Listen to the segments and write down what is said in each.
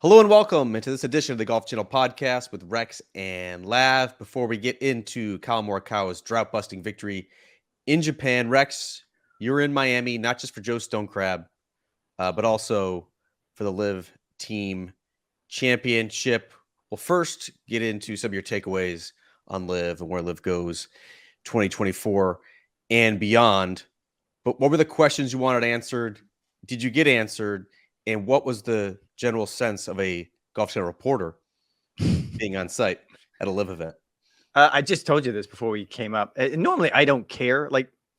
Hello and welcome into this edition of the Golf Channel podcast with Rex and Lav. Before we get into Collin Morikawa's drought-busting victory in Japan, Rex, you're in Miami, not just for Joe Stonecrab, but also for the LIV Team Championship. We'll first get into some of your takeaways on LIV and where LIV goes 2024 and beyond. But what were the questions you wanted answered? Did you get answered? And what was the general sense of a Golf Channel reporter being on site at a LIV event? I just told you this before we came up. Normally, I don't care.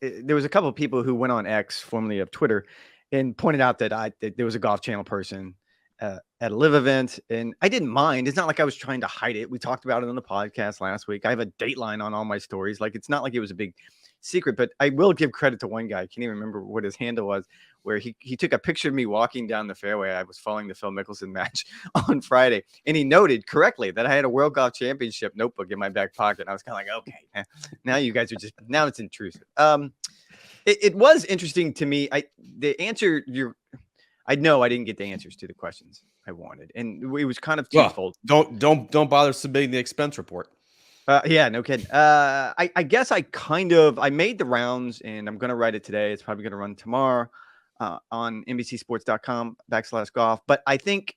There was a couple of people who went on X, formerly of Twitter, and pointed out that there was a Golf Channel person at a LIV event, and I didn't mind. It's not like I was trying to hide it. We talked about it on the podcast last week. I have a dateline on all my stories. It's not like it was a big secret, but I will give credit to one guy. I can't even remember what his handle was, where he took a picture of me walking down the fairway. I was following the Phil Mickelson match on Friday, and he noted correctly that I had a World Golf Championship notebook in my back pocket. And I was kind of like, okay, now you guys are now it's intrusive. It was interesting to me. I know I didn't get the answers to the questions I wanted, and it was kind of twofold. Well, don't bother submitting the expense report. Yeah, no kidding. I guess I made the rounds, and I'm going to write it today. It's probably going to run tomorrow on NBCSports.com/golf. But I think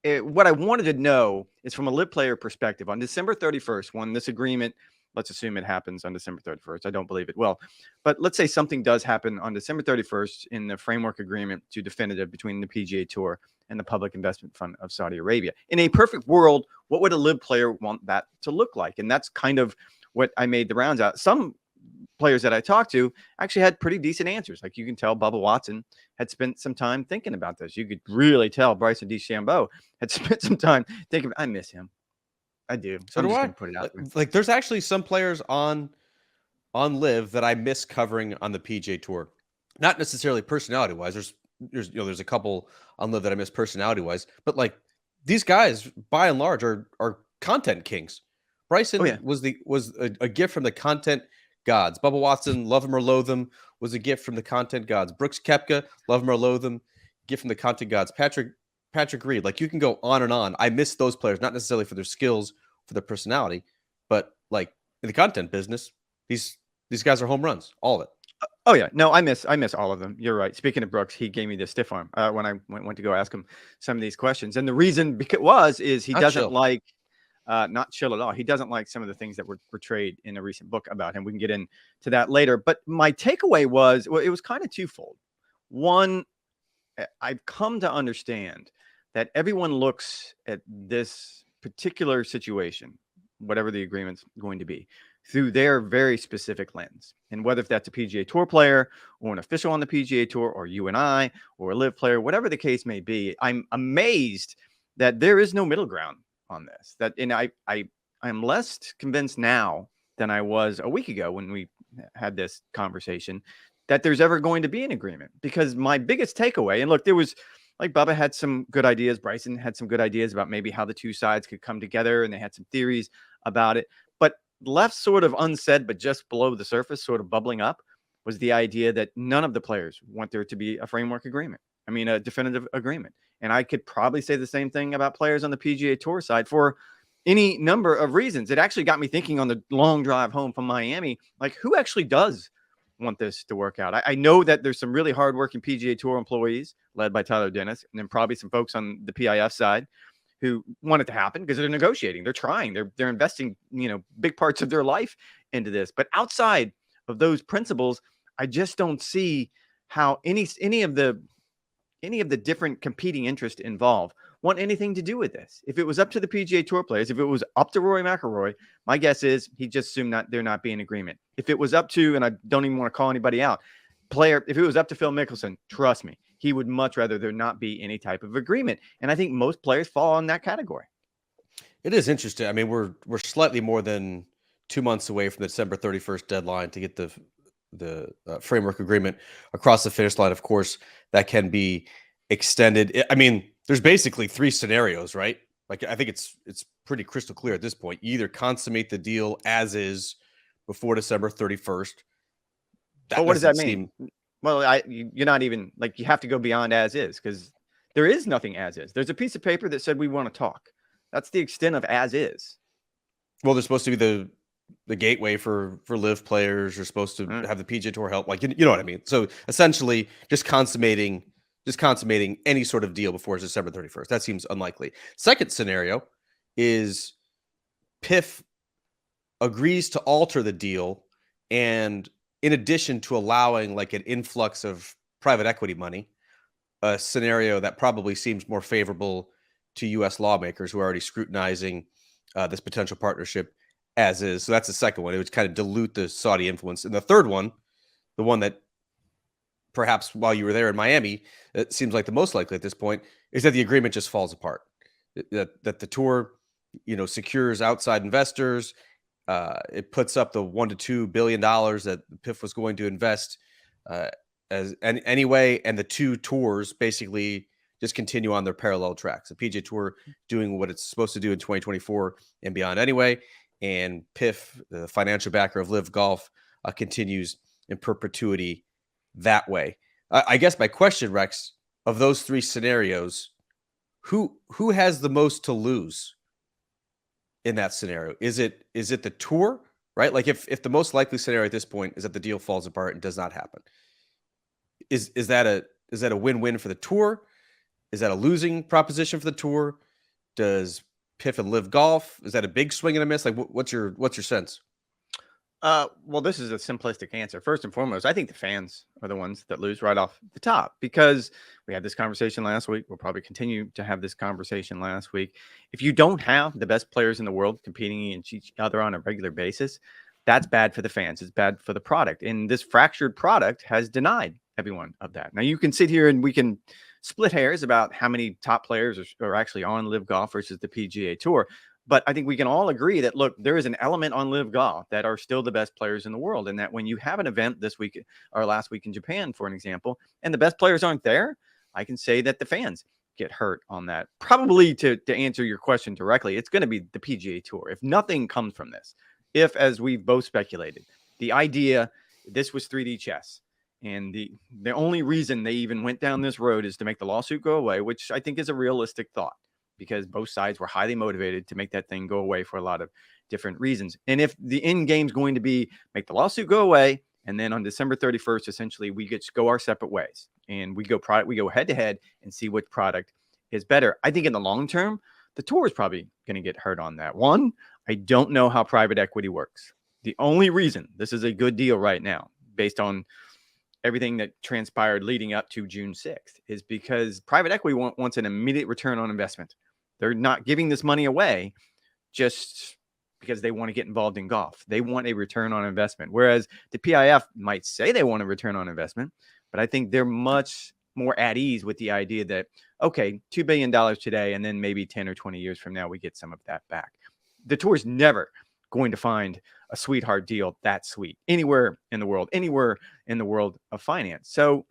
what I wanted to know is from a LIV player perspective on December 31st, when this agreement, let's assume it happens on December 31st. I don't believe it will, but let's say something does happen on December 31st in the framework agreement to definitive between the PGA Tour and the Public Investment Fund of Saudi Arabia. In a perfect world, what would a LIV player want that to look like? And that's kind of what I made the rounds out. Some players that I talked to actually had pretty decent answers. Like you can tell Bubba Watson had spent some time thinking about this. You could really tell Bryson DeChambeau had spent some time thinking, I miss him. I do. So I'm just going to put it out there. Like there's actually some players on LIV that I miss covering on the PGA Tour. Not necessarily personality-wise. There's a couple on LIV that I miss personality-wise, but like these guys by and large are content kings. Bryson was a gift from the content gods. Bubba Watson, love him or loathe him, was a gift from the content gods. Brooks Koepka, love him or loathe him, gift from the content gods. Patrick Reed, like you can go on and on. I miss those players, not necessarily for their skills, for their personality, but like in the content business, these guys are home runs, all of it. Oh yeah, no, I miss all of them. You're right. Speaking of Brooks, he gave me the stiff arm when I went to go ask him some of these questions, and the reason is he doesn't like not chill at all. He doesn't like some of the things that were portrayed in a recent book about him. We can get into that later. But my takeaway was, it was kind of twofold. One, I've come to understand that everyone looks at this particular situation, whatever the agreement's going to be, through their very specific lens. And whether if that's a PGA Tour player or an official on the PGA Tour or you and I or a LIV player, whatever the case may be, I'm amazed that there is no middle ground on this. I'm less convinced now than I was a week ago when we had this conversation that there's ever going to be an agreement. Because my biggest takeaway, and look, there was, like Bubba had some good ideas. Bryson had some good ideas about maybe how the two sides could come together, and they had some theories about it. But left sort of unsaid, but just below the surface, sort of bubbling up, was the idea that none of the players want there to be a framework agreement. I mean, a definitive agreement. And I could probably say the same thing about players on the PGA Tour side for any number of reasons. It actually got me thinking on the long drive home from Miami, like who actually does want this to work out? I know that there's some really hardworking PGA Tour employees led by Tyler Dennis, and then probably some folks on the PIF side who want it to happen because they're negotiating, they're trying, they're investing, big parts of their life into this. But outside of those principles, I just don't see how any of the different competing interests involved want anything to do with this. If it was up to the PGA Tour players, if it was up to Rory McIlroy, my guess is he just assumed there not be an agreement. If it was up to, and I don't even want to call anybody out, if it was up to Phil Mickelson, trust me, he would much rather there not be any type of agreement. And I think most players fall in that category. It is interesting. I mean, we're slightly more than 2 months away from the December 31st deadline to get the framework agreement across the finish line. Of course, that can be extended. I mean, there's basically 3 scenarios, right? Like, I think it's pretty crystal clear at this point. You either consummate the deal as is before December 31st. What does that mean? Well, you're not even, like, you have to go beyond as is, because There is nothing as is. There's a piece of paper that said we want to talk. That's the extent of as is. Well, there's supposed to be the gateway for LIV players. You're supposed to have the PGA Tour help. Like, you know what I mean? So essentially just consummating any sort of deal before December 31st. That seems unlikely. Second scenario is PIF agrees to alter the deal, and in addition to allowing like an influx of private equity money, a scenario that probably seems more favorable to U.S. lawmakers who are already scrutinizing this potential partnership as is. So that's the second one. It would kind of dilute the Saudi influence. And the third one, the one that perhaps while you were there in Miami, it seems like the most likely at this point, is that the agreement just falls apart. That the tour, secures outside investors. It puts up the $1 to $2 billion that PIF was going to invest anyway, and the two tours basically just continue on their parallel tracks. The PGA Tour doing what it's supposed to do in 2024 and beyond anyway, and PIF, the financial backer of LIV Golf, continues in perpetuity that way. I guess my question, Rex, of those three scenarios, who has the most to lose in that scenario? Is it the tour, right? Like if the most likely scenario at this point is that the deal falls apart and does not happen, is that a win-win for the tour? Is that a losing proposition for the tour? Does PIF and LIV Golf, is that a big swing and a miss? Like what's your sense? Well, this is a simplistic answer. First and foremost, I think the fans are the ones that lose right off the top, because we had this conversation last week. We'll probably continue to have this conversation last week. If you don't have the best players in the world competing against each other on a regular basis, that's bad for the fans. It's bad for the product. And this fractured product has denied everyone of that. Now, you can sit here and we can split hairs about how many top players are actually on LIV Golf versus the PGA Tour. But I think we can all agree that, look, there is an element on LIV Golf that are still the best players in the world. And that when you have an event this week or last week in Japan, for an example, and the best players aren't there, I can say that the fans get hurt on that. Probably to answer your question directly, it's going to be the PGA Tour. If nothing comes from this, if, as we've both speculated, the idea this was 3D chess, and the only reason they even went down this road is to make the lawsuit go away, which I think is a realistic thought, because both sides were highly motivated to make that thing go away for a lot of different reasons. And if the end game is going to be make the lawsuit go away, and then on December 31st, essentially we get to go our separate ways and we go head to head and see which product is better. I think in the long term, the tour is probably going to get hurt on that. One, I don't know how private equity works. The only reason this is a good deal right now, based on everything that transpired leading up to June 6th, is because private equity wants an immediate return on investment. They're not giving this money away just because they want to get involved in golf. They want a return on investment. Whereas the PIF might say they want a return on investment, but I think they're much more at ease with the idea that, okay, $2 billion today, and then maybe 10 or 20 years from now, we get some of that back. The tour's never going to find a sweetheart deal that sweet anywhere in the world of finance. So,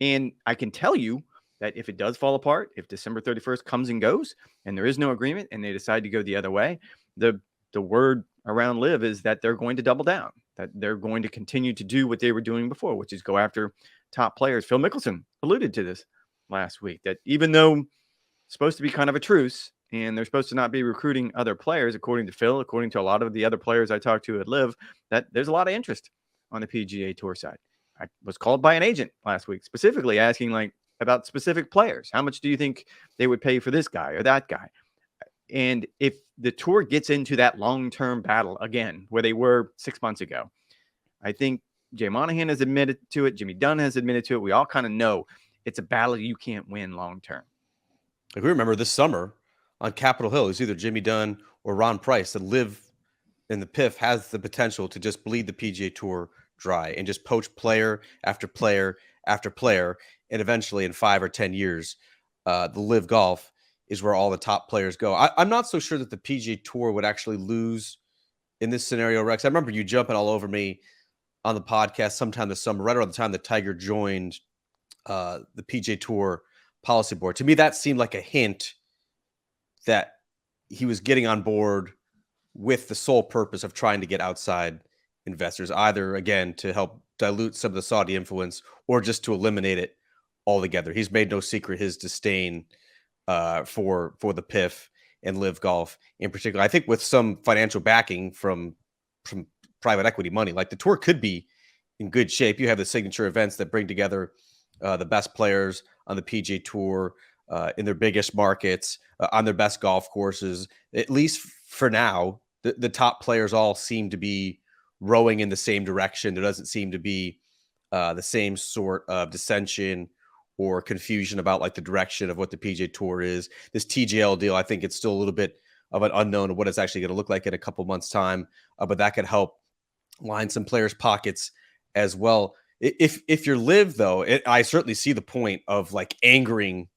and I can tell you that if it does fall apart, if December 31st comes and goes and there is no agreement and they decide to go the other way, the word around LIV is that they're going to double down, that they're going to continue to do what they were doing before, which is go after top players. Phil Mickelson alluded to this last week, that even though it's supposed to be kind of a truce and they're supposed to not be recruiting other players, according to Phil, according to a lot of the other players I talked to at LIV, that there's a lot of interest on the PGA Tour side. I was called by an agent last week specifically asking about specific players. How much do you think they would pay for this guy or that guy? And if the tour gets into that long-term battle again, where they were 6 months ago, I think Jay Monahan has admitted to it. Jimmy Dunn has admitted to it. We all kind of know it's a battle you can't win long-term. Like, we remember this summer on Capitol Hill, it's either Jimmy Dunn or Ron Price that LIV in the PIF has the potential to just bleed the PGA Tour dry and just poach player after player after player. And eventually in 5 or 10 years, the LIV Golf is where all the top players go. I'm not so sure that the PGA Tour would actually lose in this scenario, Rex. I remember you jumping all over me on the podcast sometime this summer, right around the time that Tiger joined the PGA Tour policy board. To me, that seemed like a hint that he was getting on board with the sole purpose of trying to get outside investors, either, again, to help dilute some of the Saudi influence or just to eliminate it altogether. He's made no secret his disdain for the PIF and LIV Golf in particular. I think with some financial backing from private equity money, like the tour could be in good shape. You have the signature events that bring together the best players on the PGA Tour in their biggest markets, on their best golf courses. At least for now, the top players all seem to be rowing in the same direction. There doesn't seem to be the same sort of dissension or confusion about like the direction of what the PGA Tour is. This TGL deal, I think it's still a little bit of an unknown of what it's actually going to look like in a couple months' time, but that could help line some players' pockets as well. If you're LIV, though, I certainly see the point of like angering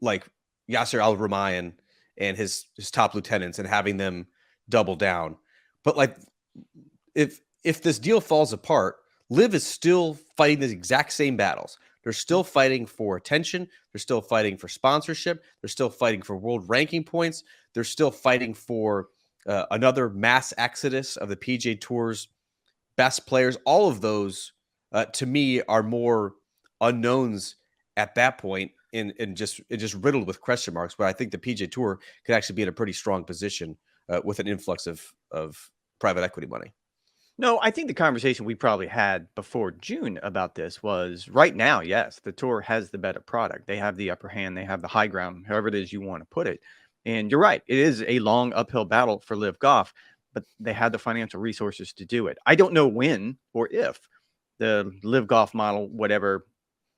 like Yasser Al-Rumayyan and his top lieutenants and having them double down. But like if this deal falls apart, LIV is still fighting the exact same battles. They're still fighting for attention. They're still fighting for sponsorship. They're still fighting for world ranking points. They're still fighting for another mass exodus of the PGA Tour's best players. All of those, to me, are more unknowns at that point, and just riddled with question marks. But I think the PGA Tour could actually be in a pretty strong position with an influx of private equity money. No, I think the conversation we probably had before June about this was right now, yes, the tour has the better product. They have the upper hand. They have the high ground, however it is you want to put it. And you're right. It is a long uphill battle for LIV Golf, but they have the financial resources to do it. I don't know when or if the LIV Golf model would ever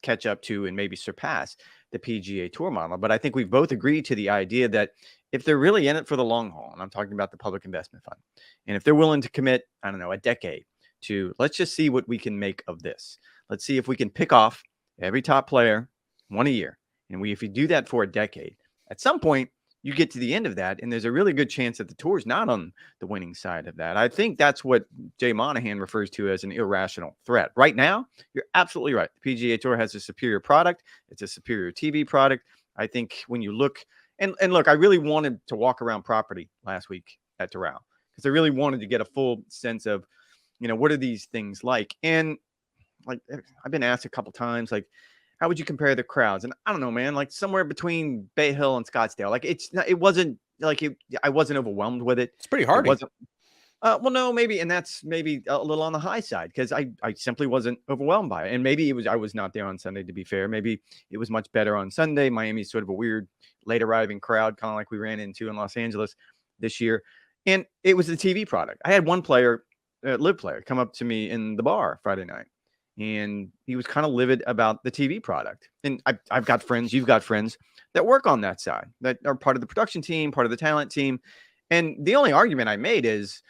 catch up to and maybe surpass the PGA Tour model. But I think we've both agreed to the idea that if they're really in it for the long haul, and I'm talking about the public investment fund, and if they're willing to commit, I don't know, a decade to, let's just see what we can make of this. Let's see if we can pick off every top player one a year. And if you do that for a decade, at some point, you get to the end of that, and there's a really good chance that the tour is not on the winning side of that. I think that's what Jay Monahan refers to as an irrational threat. Right now, you're absolutely right. The PGA Tour has a superior product. It's a superior TV product. I think when you look, and look, I really wanted to walk around property last week at Doral because I really wanted to get a full sense of, what are these things like? And like I've been asked a couple times, like, how would you compare the crowds? And I don't know, man, like somewhere between Bay Hill and Scottsdale. Like it wasn't like I wasn't overwhelmed with it. It's pretty hard. It wasn't. Well, no, maybe, and that's maybe a little on the high side because I simply wasn't overwhelmed by it. And maybe I was not there on Sunday, to be fair. Maybe it was much better on Sunday. Miami's sort of a weird late arriving crowd, kind of like we ran into in Los Angeles this year. And it was the TV product. I had one player, LIV player, come up to me in the bar Friday night, and he was kind of livid about the TV product. And I've got friends, you've got friends that work on that side, that are part of the production team, part of the talent team. And the only argument I made is,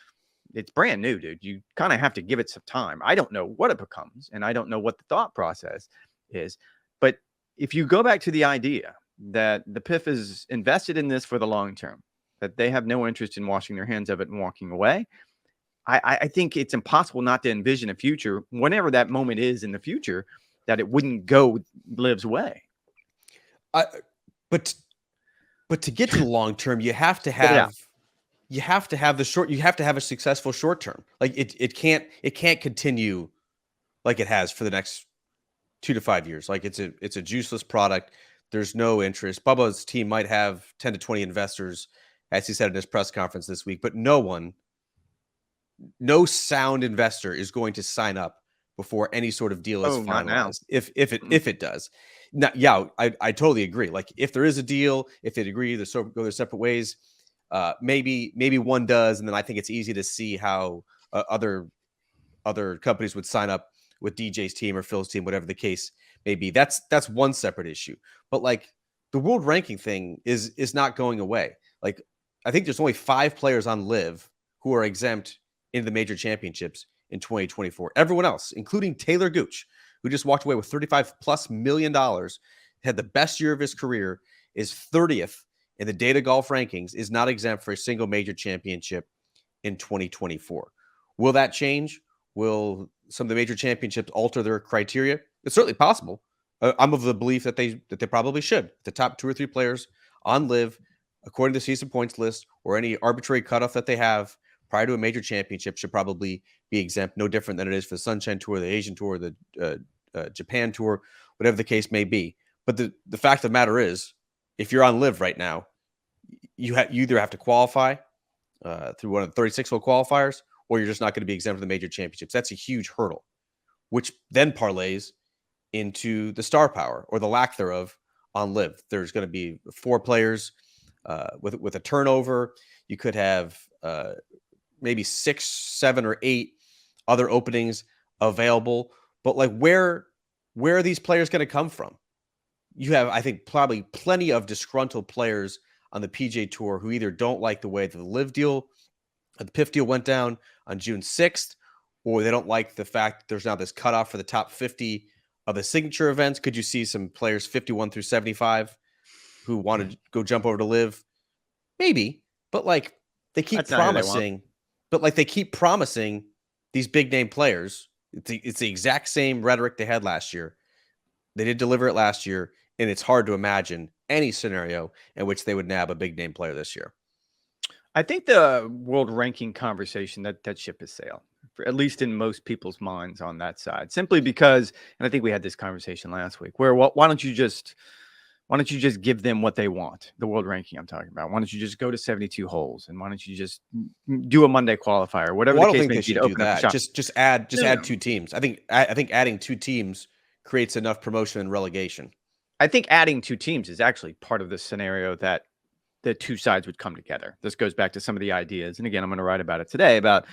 it's brand new, dude. You kind of have to give it some time. I don't know what it becomes, and I don't know what the thought process is. But if you go back to the idea that the PIF is invested in this for the long term, that they have no interest in washing their hands of it and walking away, I think it's impossible not to envision a future, whenever that moment is in the future, that it wouldn't go LIV's way. But to get to the long term, you have to have you have to have a successful short term. Like it can't continue like it has for the next 2 to 5 years. Like it's a juiceless product. There's no interest. Bubba's team might have 10 to 20 investors, as he said in his press conference this week, but no sound investor is going to sign up before any sort of deal is finalized. If it does. Now, yeah, I totally agree. Like if there is a deal, if they agree to go their separate ways, maybe one does, and then I think it's easy to see how other companies would sign up with DJ's team or Phil's team, whatever the case may be. That's one separate issue. But like the world ranking thing is not going away. Like I think there's only 5 players on LIV who are exempt into the major championships in 2024. Everyone else, including Taylor Gooch, who just walked away with $35+ million, had the best year of his career, is 30th in the data golf rankings, is not exempt for a single major championship in 2024. Will that change? Will some of the major championships alter their criteria? It's certainly possible. I'm of the belief that they probably should. The top 2 or 3 players on LIV, according to the season points list or any arbitrary cutoff that they have prior to a major championship, should probably be exempt. No different than it is for the Sunshine Tour, the Asian Tour, the Japan Tour, whatever the case may be. But the fact of the matter is, if you're on LIV right now, you either have to qualify through one of the 36-hole qualifiers, or you're just not going to be exempt from the major championships. That's a huge hurdle, which then parlays into the star power or the lack thereof on LIV. There's going to be 4 players with a turnover. You could have maybe 6, 7, or 8 other openings available. But like, where are these players going to come from? You have, I think, probably plenty of disgruntled players on the PGA Tour who either don't like the way that the LIV deal, the PIF deal went down on June 6th, or they don't like the fact that there's now this cutoff for the top 50 of the signature events. Could you see some players 51 through 75 who want to go jump over to LIV? Maybe, but like they keep promising, these big name players. It's the exact same rhetoric they had last year. They did deliver it last year, and it's hard to imagine any scenario in which they would nab a big name player this year. I think the world ranking conversation, that ship has sailed, at least in most people's minds on that side, simply because, and I think we had this conversation last week, where why don't you just give them what they want? The world ranking I'm talking about. Why don't you just go to 72 holes, and why don't you just do a Monday qualifier, whatever the case may be, to open up the shop? Just add 2 teams. I think adding 2 teams creates enough promotion and relegation. I think adding 2 teams is actually part of the scenario that the 2 sides would come together. This goes back to some of the ideas. And again, I'm going to write about it today, about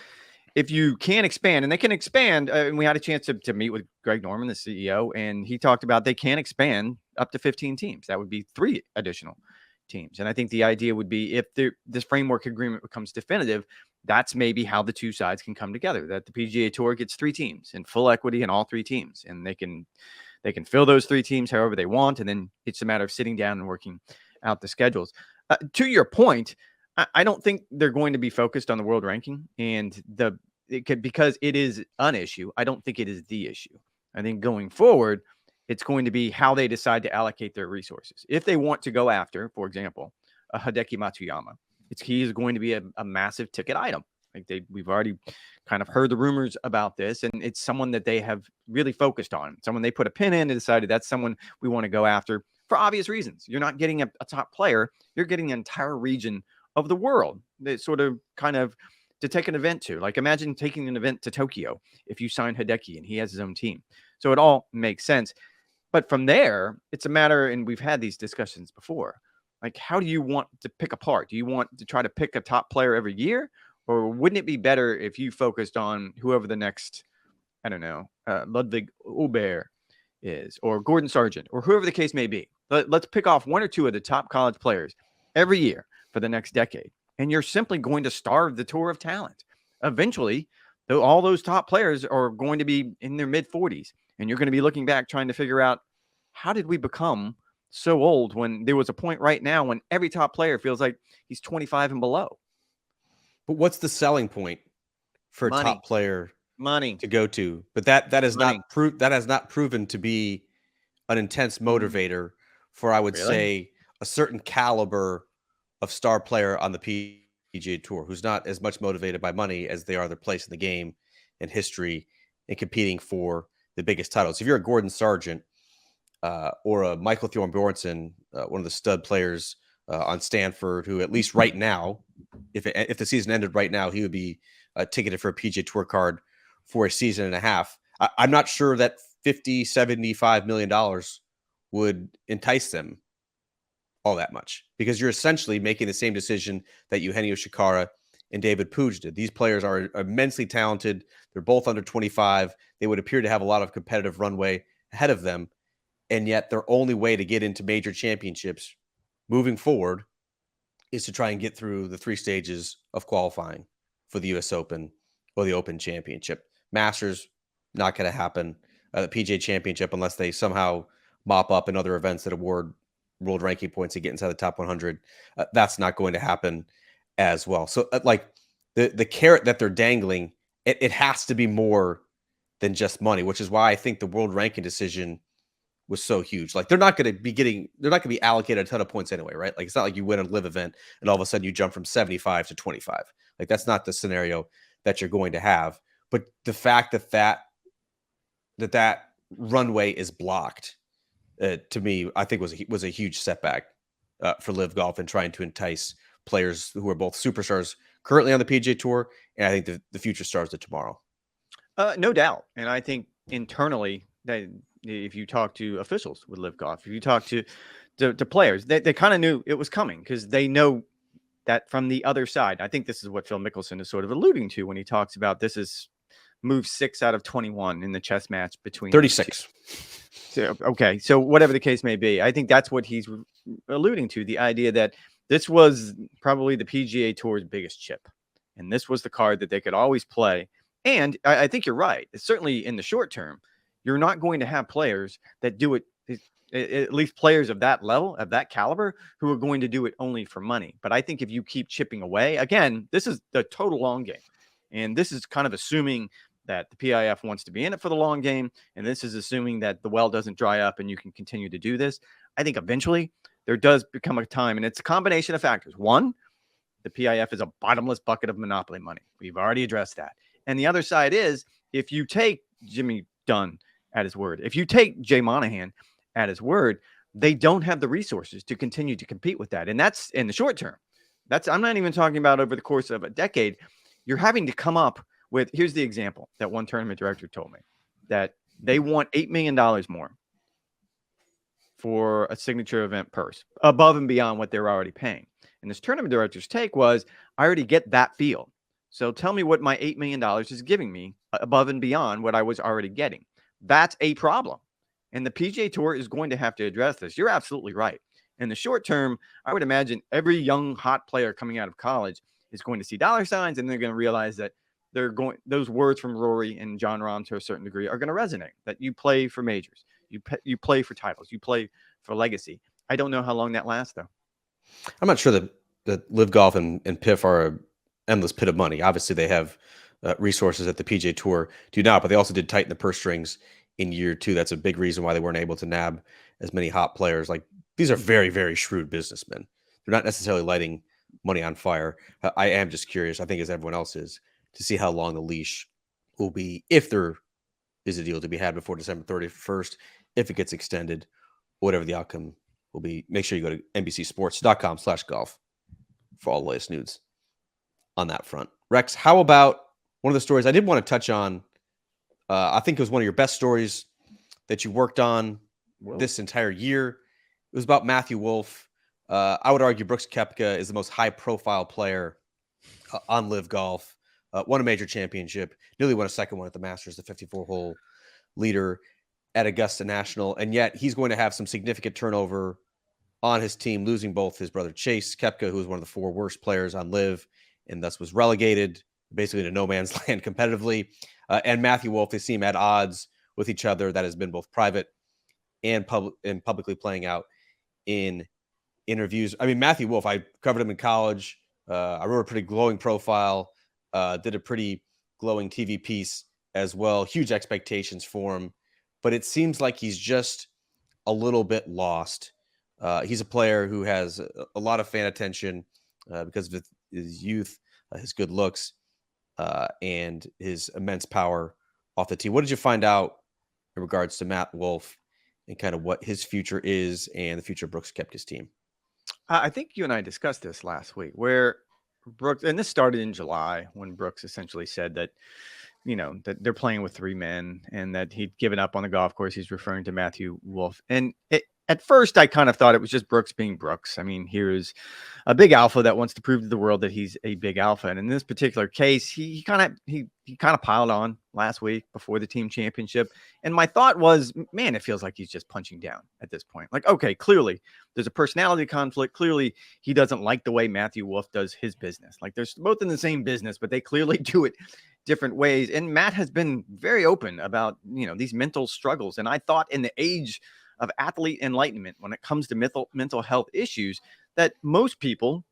if you can expand, and they can expand. And we had a chance to meet with Greg Norman, the CEO, and he talked about they can expand up to 15 teams. That would be 3 additional teams. And I think the idea would be, if this framework agreement becomes definitive, that's maybe how the 2 sides can come together, that the PGA Tour gets 3 teams and full equity in all 3 teams, and they can fill those 3 teams however they want. And then it's a matter of sitting down and working out the schedules. To your point, I don't think they're going to be focused on the world ranking because it is an issue. I don't think it is the issue. I think going forward, it's going to be how they decide to allocate their resources. If they want to go after, for example, a Hideki Matsuyama, he is going to be a massive ticket item. Like we've already kind of heard the rumors about this, and it's someone that they have really focused on. Someone they put a pin in and decided that's someone we want to go after for obvious reasons. You're not getting a top player. You're getting an entire region of the world that sort of kind of to take an event to. Like, imagine taking an event to Tokyo if you sign Hideki and he has his own team. So it all makes sense. But from there, it's a matter, and we've had these discussions before, like, how do you want to pick apart? Do you want to try to pick a top player every year? Or wouldn't it be better if you focused on whoever the next, I don't know, Ludwig Aubert is, or Gordon Sargent, or whoever the case may be? Let's pick off 1 or 2 of the top college players every year for the next decade. And you're simply going to starve the tour of talent. Eventually, all those top players are going to be in their mid-40s. And you're going to be looking back trying to figure out, how did we become so old when there was a point right now when every top player feels like he's 25 and below? But what's the selling point for a top player to go to? But that has not proven to be an intense motivator for, I would say, a certain caliber of star player on the PGA Tour, who's not as much motivated by money as they are their place in the game and history and competing for the biggest titles. If you're a Gordon Sargent or a Michael Thorbjornsen, one of the stud players on Stanford, who at least right now, if the season ended right now, he would be ticketed for a PGA Tour card for a season and a half. I'm not sure that $75 million would entice them all that much, because you're essentially making the same decision that Eugenio Shikara and David Puig did. These players are immensely talented. They're both under 25. They would appear to have a lot of competitive runway ahead of them. And yet their only way to get into major championships moving forward is to try and get through the 3 stages of qualifying for the US Open or the Open Championship. Masters, not going to happen. The PGA Championship, unless they somehow mop up in other events that award world ranking points to get inside the top 100, that's not going to happen as well. So like the carrot that they're dangling, it has to be more than just money, which is why I think the world ranking decision was so huge. Like, they're not going to be allocated a ton of points anyway, right? Like, it's not like you win a LIV event and all of a sudden you jump from 75 to 25. Like, that's not the scenario that you're going to have. But the fact that runway is blocked, to me, I think was a huge setback for LIV Golf and trying to entice players who are both superstars currently on the PGA Tour, and I think the future stars of tomorrow. No doubt. And I think internally, that if you talk to officials with LIV Golf, if you talk to players, they kind of knew it was coming because they know that from the other side. I think this is what Phil Mickelson is sort of alluding to when he talks about this is move 6 out of 21 in the chess match between 36. So, okay. So whatever the case may be, I think that's what he's alluding to. The idea that this was probably the PGA Tour's biggest chip. And this was the card that they could always play. And I think you're right. It's certainly in the short term, you're not going to have players that do it, at least players of that level, of that caliber, who are going to do it only for money. But I think if you keep chipping away, again, this is the total long game. And this is kind of assuming that the PIF wants to be in it for the long game. And this is assuming that the well doesn't dry up and you can continue to do this. I think eventually there does become a time, and it's a combination of factors. One, the PIF is a bottomless bucket of monopoly money. We've already addressed that. And the other side is, if you take Jimmy Dunn at his word, if you take Jay Monahan at his word, they don't have the resources to continue to compete with that. And that's in the short term. I'm not even talking about over the course of a decade. You're having to come up with, here's the example that one tournament director told me, that they want $8 million more for a signature event purse above and beyond what they're already paying. And this tournament director's take was, I already get that field. So tell me what my $8 million is giving me above and beyond what I was already getting. That's a problem. And the PGA Tour is going to have to address this. You're absolutely right. In the short term, I would imagine every young, hot player coming out of college is going to see dollar signs, and they're going to realize that those words from Rory and Jon Rahm to a certain degree are going to resonate, that you play for majors, you play for titles, you play for legacy. I don't know how long that lasts, though. I'm not sure that LIV Golf and PIF are an endless pit of money. Obviously, they have resources that the PGA Tour do not, but they also did tighten the purse strings in year 2. That's a big reason why they weren't able to nab as many hot players. Like, these are very, very shrewd businessmen. They're not necessarily lighting money on fire. I am just curious, I think as everyone else is, to see how long the leash will be, if there is a deal to be had before December 31st, if it gets extended, whatever the outcome will be. Make sure you go to NBCsports.com/golf for all the latest news on that front. Rex, how about one of the stories I did want to touch on? I think it was one of your best stories that you worked on this entire year. It was about Matthew Wolff. I would argue Brooks Koepka is the most high-profile player on LIV Golf. Won a major championship, nearly won a second one at the Masters, the 54-hole leader at Augusta National, and yet he's going to have some significant turnover on his team, losing both his brother Chase Koepka, who was one of the 4 worst players on LIV, and thus was relegated basically to no man's land competitively, and Matthew Wolff. They seem at odds with each other. That has been both private and publicly playing out in interviews. I mean, Matthew Wolff, I covered him in college. I wrote a pretty glowing profile. Did a pretty glowing TV piece as well. Huge expectations for him, but it seems like he's just a little bit lost. He's a player who has a lot of fan attention because of his youth, his good looks, and his immense power off the tee. What did you find out in regards to Matt Wolff and kind of what his future is and the future of Brooks Koepka's team? I think you and I discussed this last week, where Brooks, and this started in July when Brooks essentially said that, that they're playing with 3 men and that he'd given up on the golf course. He's referring to Matthew Wolff. And at first I kind of thought it was just Brooks being Brooks. I mean, here's a big alpha that wants to prove to the world that he's a big alpha. And in this particular case, he kind of piled on last week before the team championship. And my thought was, man, it feels like he's just punching down at this point. Like, okay, clearly there's a personality conflict. Clearly he doesn't like the way Matthew Wolff does his business. Like, they're both in the same business, but they clearly do it different ways. And Matt has been very open about, these mental struggles. And I thought in the age of athlete enlightenment, when it comes to mental health issues, that most people,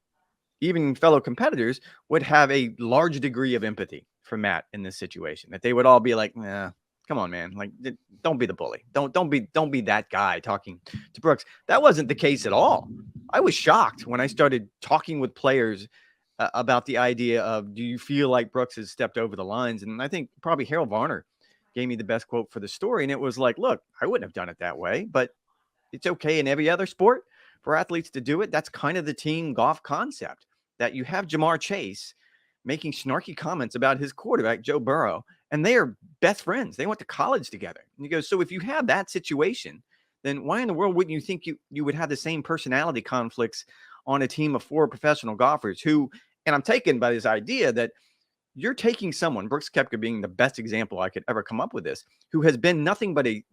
even fellow competitors, would have a large degree of empathy for Matt in this situation. That they would all be like, nah, come on, man. Like, don't be the bully. Don't be that guy talking to Brooks. That wasn't the case at all. I was shocked when I started talking with players about the idea of, do you feel like Brooks has stepped over the lines? And I think probably Harold Varner gave me the best quote for the story. And it was like, look, I wouldn't have done it that way, but it's okay in every other sport for athletes to do it. That's kind of the team golf concept, that you have Jamar Chase making snarky comments about his quarterback, Joe Burrow, and they are best friends. They went to college together. And he goes, so if you have that situation, then why in the world wouldn't you think you would have the same personality conflicts on a team of 4 professional golfers who, and I'm taken by this idea that you're taking someone, Brooks Koepka being the best example I could ever come up with this, who has been nothing but a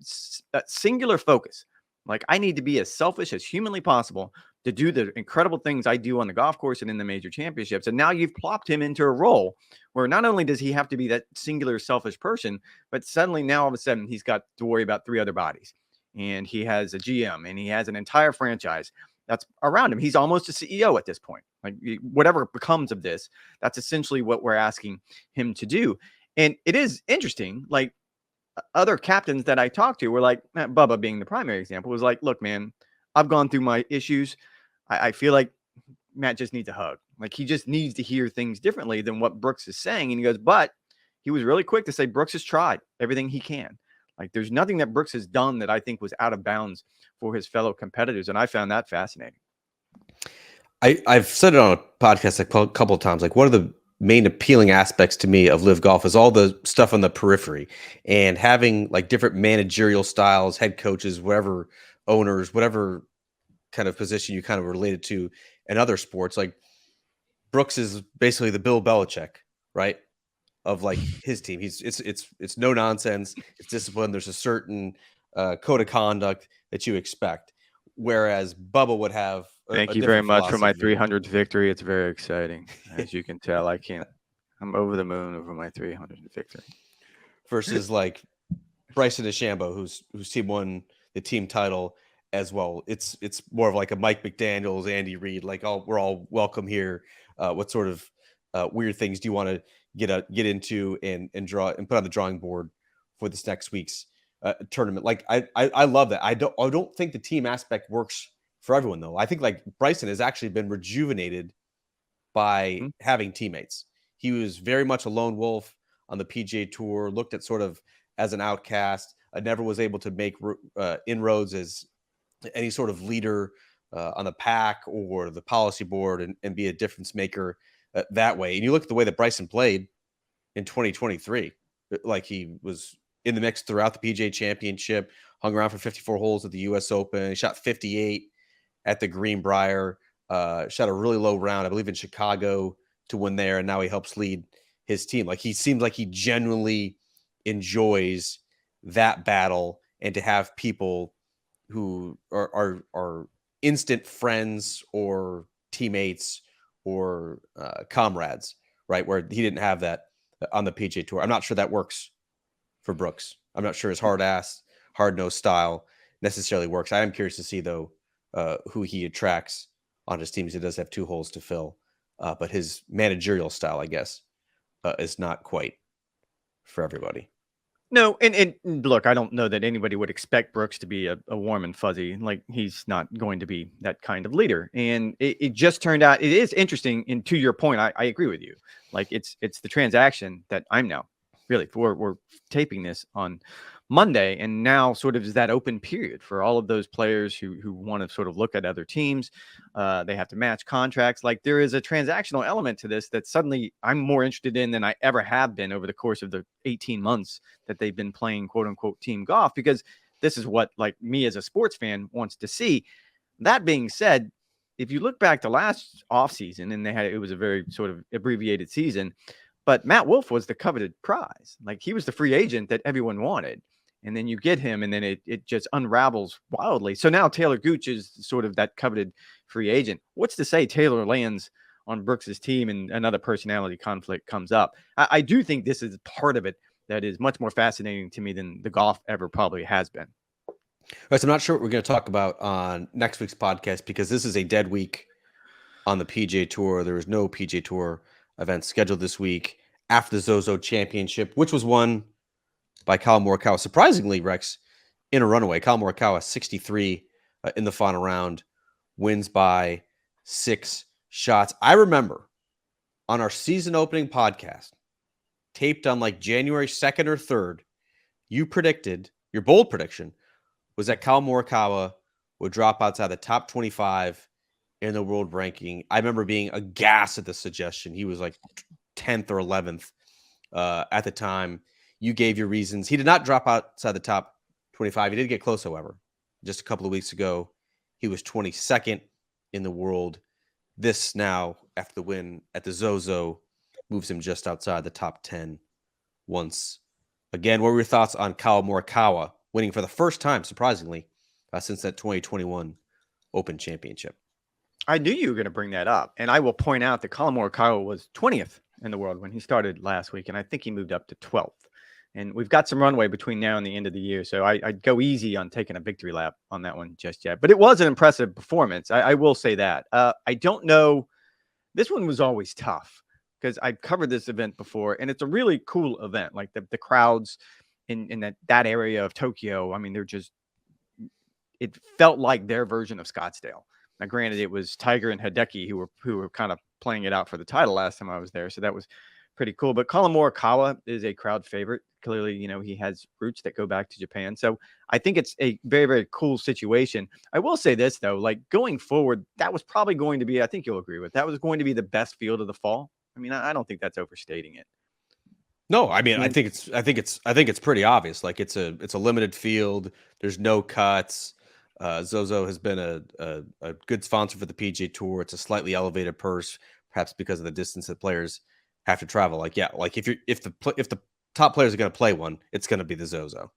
singular focus. Like, I need to be as selfish as humanly possible to do the incredible things I do on the golf course and in the major championships. And now you've plopped him into a role where not only does he have to be that singular selfish person, but suddenly now all of a sudden he's got to worry about 3 other bodies. And he has a GM and he has an entire franchise that's around him. He's almost a CEO at this point. Like, whatever becomes of this, that's essentially what we're asking him to do. And it is interesting. Like, other captains that I talked to were like, Bubba being the primary example, was like, look, man, I've gone through my issues. I feel like Matt just needs a hug. Like, he just needs to hear things differently than what Brooks is saying. And he goes, but he was really quick to say Brooks has tried everything he can. Like, there's nothing that Brooks has done that I think was out of bounds for his fellow competitors. And I found that fascinating. I've said it on a podcast a couple of times. Like, one of the main appealing aspects to me of LIV Golf is all the stuff on the periphery, and having like different managerial styles, head coaches, whatever, owners, whatever kind of position you kind of related to in other sports. Like, Brooks is basically the Bill Belichick, right? Of like his team. It's no nonsense. It's discipline. There's a certain code of conduct that you expect. Whereas Bubba would have Thank you very much for my 300th victory. It's very exciting. As you can tell, I'm over the moon over my 300th victory. Versus like Bryson DeChambeau, whose team won the team title as well. It's more of like a Mike McDaniels, Andy Reid, like, we're all welcome here. What sort of weird things do you want to get into and draw and put on the drawing board for this next week's tournament? Like, I love that. I don't think the team aspect works for everyone, though. I think like Bryson has actually been rejuvenated by having teammates. He was very much a lone wolf on the PGA Tour, looked at sort of as an outcast, never was able to make inroads as any sort of leader on the pack or the policy board and be a difference maker that way. And you look at the way that Bryson played in 2023, like, he was in the mix throughout the PGA Championship, hung around for 54 holes at the US Open. He shot 58 at the Greenbrier, shot a really low round, I believe, in Chicago to win there. And now he helps lead his team. Like, he seems like he genuinely enjoys that battle, and to have people who are instant friends or teammates or comrades, right? Where he didn't have that on the PGA Tour. I'm not sure that works for Brooks. I'm not sure his hard-nosed style necessarily works. I am curious to see, though, who he attracts on his teams. He does have 2 holes to fill, but his managerial style, I guess, is not quite for everybody. No, and look, I don't know that anybody would expect Brooks to be a warm and fuzzy. Like, he's not going to be that kind of leader. And it just turned out, it is interesting. And to your point, I agree with you. Like, it's the transaction that I'm now really, we're taping this on Monday, and now sort of is that open period for all of those players who want to sort of look at other teams. They have to match contracts. Like, there is a transactional element to this that suddenly I'm more interested in than I ever have been over the course of the 18 months that they've been playing quote unquote team golf, because this is what, like, me as a sports fan wants to see. That being said, if you look back to last offseason, and it was a very sort of abbreviated season, but Matt Wolff was the coveted prize. Like, he was the free agent that everyone wanted. And then you get him, and then it just unravels wildly. So now Taylor Gooch is sort of that coveted free agent. What's to say Taylor lands on Brooks's team and another personality conflict comes up? I do think this is part of it that is much more fascinating to me than the golf ever probably has been. All right, so I'm not sure what we're going to talk about on next week's podcast, because this is a dead week on the PGA Tour. There is no PGA Tour event scheduled this week after the Zozo Championship, which was won by Collin Morikawa. Surprisingly, Rex, in a runaway. Collin Morikawa, 63 in the final round, wins by 6 shots. I remember on our season opening podcast, taped on like January 2nd or 3rd, you predicted, your bold prediction was that Collin Morikawa would drop outside the top 25 in the world ranking. I remember being aghast at the suggestion. He was like 10th or 11th at the time. You gave your reasons. He did not drop outside the top 25. He did get close, however. Just a couple of weeks ago, he was 22nd in the world. This now, after the win at the Zozo, moves him just outside the top 10 once again. What were your thoughts on Collin Morikawa winning for the first time, surprisingly, since that 2021 Open Championship? I knew you were going to bring that up. And I will point out that Collin Morikawa was 20th in the world when he started last week. And I think he moved up to 12th. And we've got some runway between now and the end of the year. So I'd go easy on taking a victory lap on that one just yet. But it was an impressive performance. I will say that. I don't know. This one was always tough because I've covered this event before. And it's a really cool event. Like the crowds in that area of Tokyo. I mean, it felt like their version of Scottsdale. Now, granted, it was Tiger and Hideki who were kind of playing it out for the title last time I was there. So that was pretty cool. But Collin Morikawa is a crowd favorite. Clearly, he has roots that go back to Japan. So I think it's a very, very cool situation. I will say this, though, like going forward, that was probably going to be, I think you'll agree with, that was going to be the best field of the fall. I mean, I don't think that's overstating it. No, I mean, I think it's pretty obvious. Like it's a limited field. There's no cuts. Zozo has been a good sponsor for the PGA Tour. It's a slightly elevated purse, perhaps because of the distance that players have to travel. Like, yeah, like if the top players are going to play one, it's going to be the Zozo.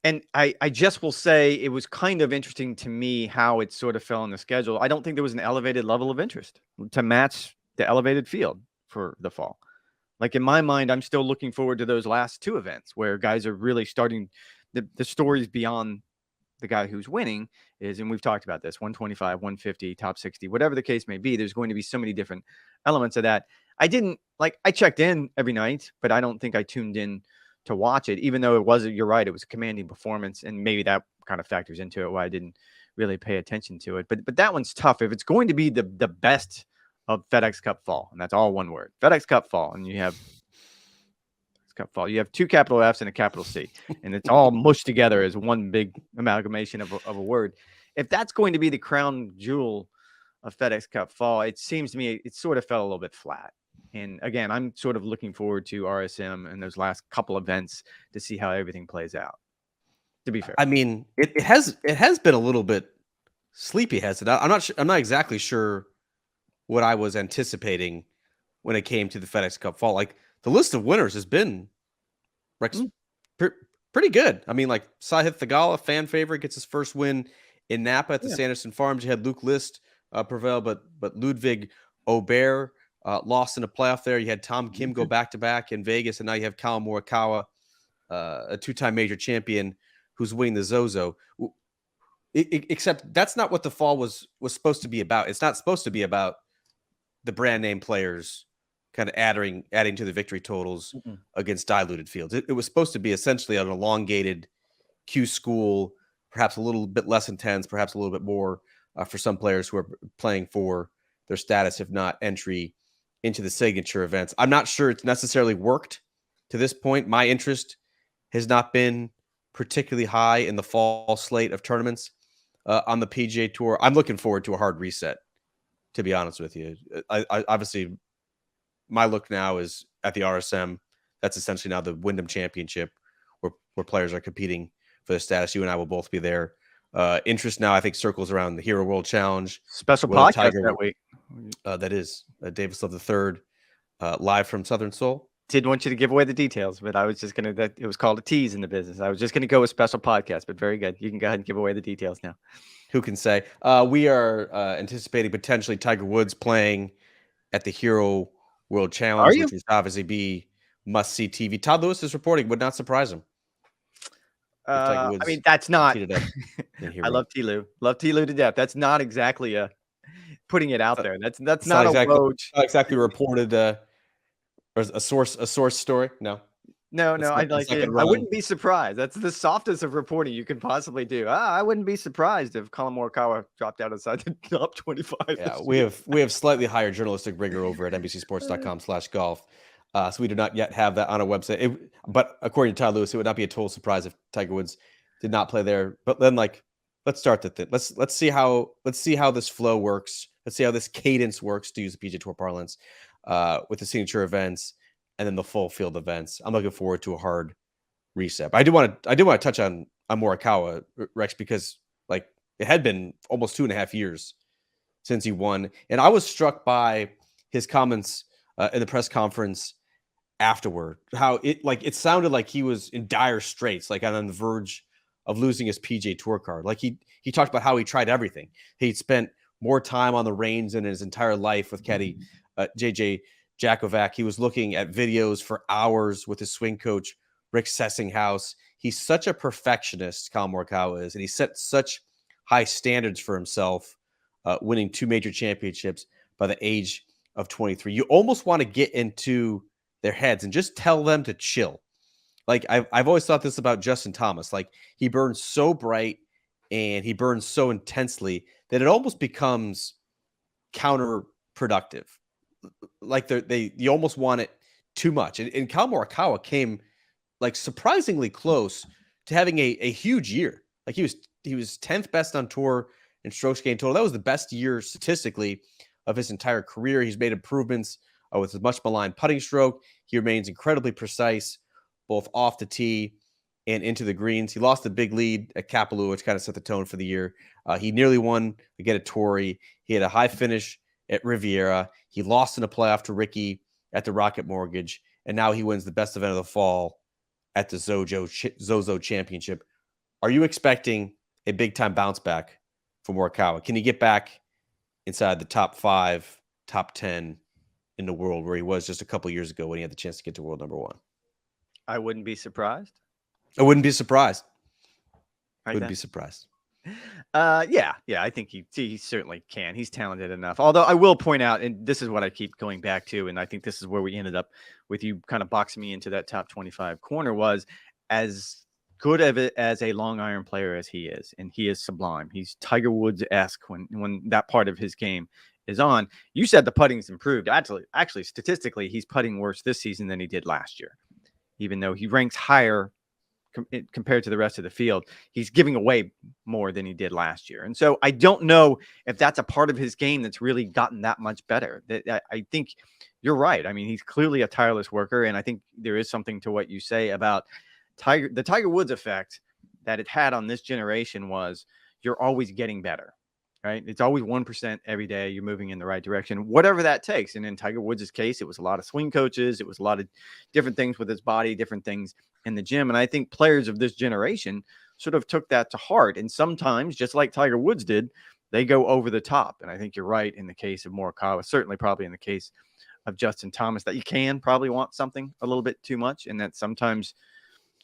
And I just will say it was kind of interesting to me how it sort of fell on the schedule. I don't think there was an elevated level of interest to match the elevated field for the fall. Like in my mind, I'm still looking forward to those last two events where guys are really starting the stories beyond the guy who's winning is, and we've talked about this, 125, 150, top 60, whatever the case may be. There's going to be so many different elements of that. I checked in every night, but I don't think I tuned in to watch it, even though you're right, it was a commanding performance. And maybe that kind of factors into it why I didn't really pay attention to it. But that one's tough. If it's going to be the best of FedEx Cup fall, and that's all one word, FedEx Cup fall, and you have Cup fall. You have two capital F's and a capital C, and it's all mushed together as one big amalgamation of a word. If that's going to be the crown jewel of FedEx Cup fall, it seems to me it sort of fell a little bit flat. And again, I'm sort of looking forward to RSM and those last couple events to see how everything plays out. To be fair, I mean, it has been a little bit sleepy, has it? I'm not exactly sure what I was anticipating when it came to the FedEx Cup fall. Like the list of winners has been Rex, pretty good. I mean, like Sahith Theegala, fan favorite, gets his first win in Napa at the Sanderson Farms. You had Luke List prevail, but Ludwig Aubert lost in a playoff there. You had Tom Kim go back-to-back in Vegas, and now you have Collin Morikawa, a two-time major champion, who's winning the Zozo. Except that's not what the fall was supposed to be about. It's not supposed to be about the brand name players kind of adding to the victory totals against diluted fields. It was supposed to be essentially an elongated Q school, perhaps a little bit less intense, perhaps a little bit more for some players who are playing for their status, if not entry into the signature events. I'm not sure it's necessarily worked to this point. My interest has not been particularly high in the fall slate of tournaments on the PGA Tour. I'm looking forward to a hard reset, to be honest with you. I obviously, my look now is at the RSM. That's essentially now the Wyndham Championship where players are competing for the status. You and I will both be there. Interest now, I think, circles around the Hero World Challenge. Special podcast that week. That is Davis Love III, live from Southern Seoul. Didn't want you to give away the details, but I was just going to, it was called a tease in the business. I was just going to go with special podcast, but very good. You can go ahead and give away the details now. Who can say? We are anticipating potentially Tiger Woods playing at the Hero World Challenge, which would obviously be must-see TV. Todd Lewis is reporting, would not surprise him. I mean, that's not. I love T-Lou. Love T-Lou to death. That's not exactly putting it out there. That's not exactly, a Woj. Not exactly reported. Or a source story. No. I wouldn't be surprised. That's the softest of reporting you can possibly do. I wouldn't be surprised if Collin Morikawa dropped out inside the top 25. Yeah, we have slightly higher journalistic rigor over at NBCSports.com/golf. So we do not yet have that on our website. But according to Todd Lewis, it would not be a total surprise if Tiger Woods did not play there. But then, let's start the thing. Let's see how this flow works. Let's see how this cadence works, to use the PGA Tour parlance, with the signature events and then the full field events. I'm looking forward to a hard reset. But I do want to touch on Morikawa, Rex, because it had been almost 2.5 years since he won, and I was struck by his comments in the press conference afterward. How it sounded like he was in dire straits, on the verge of losing his PGA Tour card. He talked about how he tried everything. He'd spent more time on the range than his entire life with caddy JJ Jakovac. He was looking at videos for hours with his swing coach Rick Sessinghouse. He's such a perfectionist, Collin Morikawa is, and he set such high standards for himself, winning 2 major championships by the age of 23. You almost want to get into their heads and just tell them to chill. I've always thought this about Justin Thomas. He burns so bright and he burns so intensely that it almost becomes counterproductive. You almost want it too much. And Collin Morikawa came surprisingly close to having a huge year. He was 10th best on tour in strokes gained total. That was the best year statistically of his entire career. He's made improvements with his much maligned putting stroke. He remains incredibly precise, both off the tee and into the greens. He lost a big lead at Kapalua, which kind of set the tone for the year. He nearly won again at Torrey. He had a high finish at Riviera. He lost in a playoff to Ricky at the Rocket Mortgage, and now he wins the best event of the fall at the Zozo Championship. Are you expecting a big-time bounce back for Morikawa? Can he get back inside the top 5, top 10 in the world where he was just a couple years ago when he had the chance to get to world number 1? I wouldn't be surprised. I wouldn't be surprised. Wouldn't be surprised. Yeah. I think he certainly can. He's talented enough. Although I will point out, and this is what I keep going back to, and I think this is where we ended up with you kind of boxing me into that top 25 corner, was as good of it as a long iron player as he is, and he is sublime. He's Tiger Woods-esque when that part of his game is on. You said the putting's improved. Actually, statistically, he's putting worse this season than he did last year, even though he ranks higher compared to the rest of the field. He's giving away more than he did last year. And so I don't know if that's a part of his game that's really gotten that much better. I think you're right. I mean, he's clearly a tireless worker, and I think there is something to what you say about the Tiger Woods effect that it had on this generation was you're always getting better, right? It's always 1% every day. You're moving in the right direction, whatever that takes. And in Tiger Woods' case, it was a lot of swing coaches. It was a lot of different things with his body, different things in the gym. And I think players of this generation sort of took that to heart. And sometimes, just like Tiger Woods did, they go over the top. And I think you're right in the case of Morikawa, certainly probably in the case of Justin Thomas, that you can probably want something a little bit too much. And that sometimes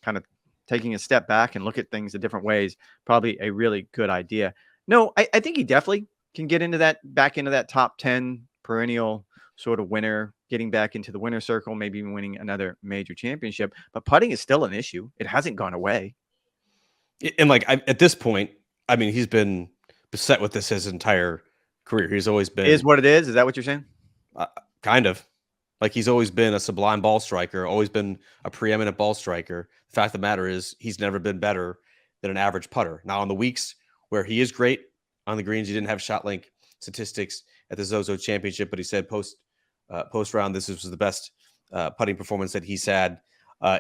kind of taking a step back and look at things in different ways, probably a really good idea. No, I think he definitely can get back into that top 10 perennial sort of winner, getting back into the winner circle, maybe even winning another major championship. But putting is still an issue. It hasn't gone away. And at this point, I mean, he's been beset with this his entire career. He's always been. Is what it is? Is that what you're saying? Kind of. He's always been a sublime ball striker, always been a preeminent ball striker. The fact of the matter is he's never been better than an average putter. Now, on the weeks where he is great on the greens, he didn't have shot link statistics at the Zozo Championship, but he said post round, this was the best putting performance that he's had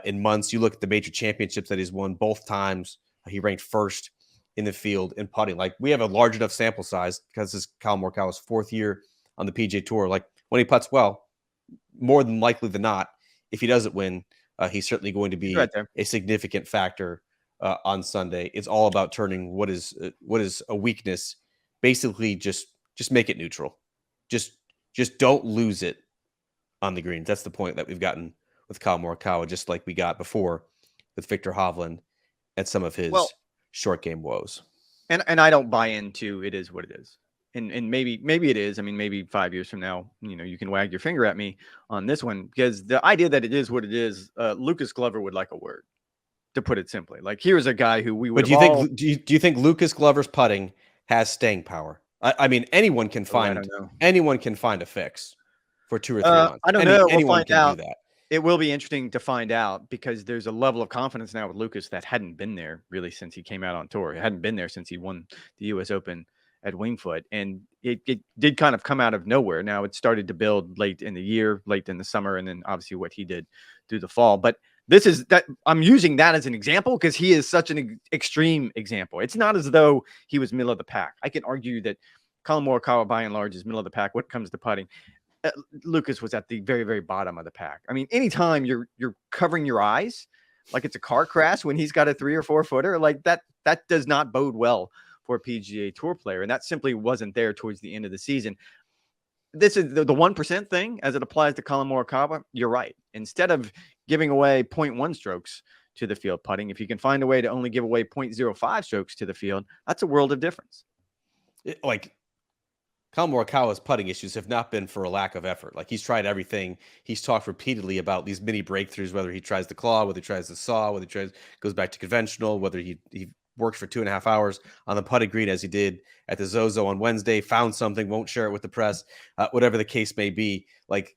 in months. You look at the major championships that he's won both times. He ranked first in the field in putting. We have a large enough sample size because this is Collin Morikawa's 4th year on the PGA Tour. When he puts well, more than likely than not, if he doesn't win, he's certainly going to be a significant factor on Sunday. It's all about turning what is a weakness, basically just make it neutral. Just don't lose it on the greens. That's the point that we've gotten with Collin Morikawa, just like we got before with Victor Hovland and some of his short game woes. And I don't buy into it is what it is. And maybe it is. I mean, maybe 5 years from now, you can wag your finger at me on this one, because the idea that it is what it is, Lucas Glover would like a word, to put it simply. Here's a guy who we would. But do you think Lucas Glover's putting has staying power? I mean, anyone can find a fix for 2 or 3 months. I don't know. Anyone we'll find can out. do that. It will be interesting to find out because there's a level of confidence now with Lucas that hadn't been there really since he came out on tour. It hadn't been there since he won the U.S. Open at Winged Foot, and it did kind of come out of nowhere. Now it started to build late in the year, late in the summer, and then obviously what he did through the fall. But this is that I'm using that as an example because he is such an extreme example. It's not as though he was middle of the pack. I can argue that Collin Morikawa, by and large, is middle of the pack when it comes to putting. Lucas was at the very, very bottom of the pack. I mean, anytime you're covering your eyes like it's a car crash when he's got a 3 or 4 footer, like that does not bode well for a PGA Tour player, and that simply wasn't there towards the end of the season. This is the 1% thing as it applies to Collin Morikawa. You're right. Instead of giving away 0.1 strokes to the field putting, if you can find a way to only give away 0.05 strokes to the field, that's a world of difference. Like Collin Morikawa's putting issues have not been for a lack of effort. Like he's tried everything. He's talked repeatedly about these mini breakthroughs, whether he tries the claw, whether he tries the saw, whether he goes back to conventional, whether he works for 2.5 hours on the putting green as he did at the Zozo on Wednesday, found something, won't share it with the press, whatever the case may be. Like